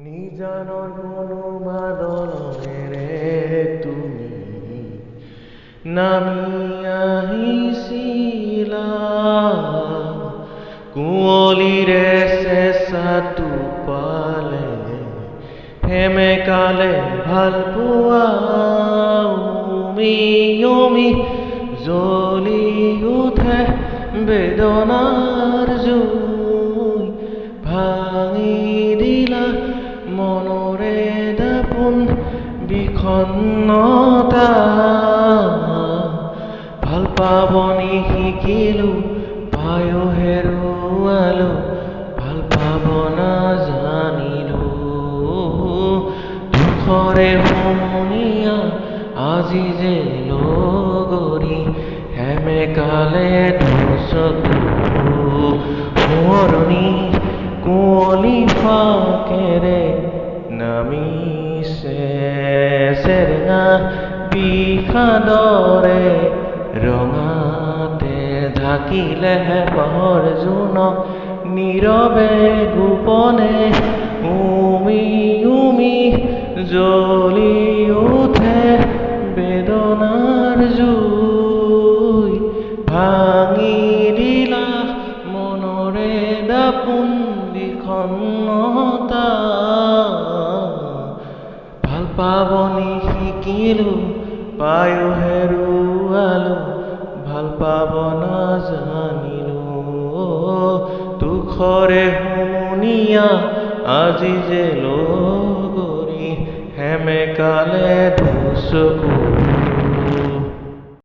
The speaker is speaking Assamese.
নিজানৰ কোনো বাদলেৰে তুমি নামি আহিছিলা, কুঁৱলীৰে চেঁচাটো পালে সেমেকালে ভাল পোৱা উমি জ্বলি উঠে বেদনাৰ জুই, ভাঙি দিলা মনৰে দাপোন বিষণ্ণতা। ভাল পাবনি শিকিলো পায়ো হেৰুৱালো, ভাল পাব নাজানিলো। দুখৰে সমনীয়া আজি যে লগৰী, সেমেকালে দুচকু সোঁৱৰণি কুঁৱলী ফাকেৰে নামিছে চেৰেঙা বিষাদৰে ৰঙাতে ঢাকিলে হেঁপাহৰ জোনক নীৰৱে গোপনে উমি জ্বলি উঠে বেদনাৰ জুই, ভাঙি দিলা মনৰে দাপোন বিষণ্ণতা। ভাল পাবনি শিকিলো পায়ো হেৰুৱালো, ভাল পাব নাজানিলো। দুখৰে সমনীয়া আজি যে লগৰী, সেমেকালে দুচকু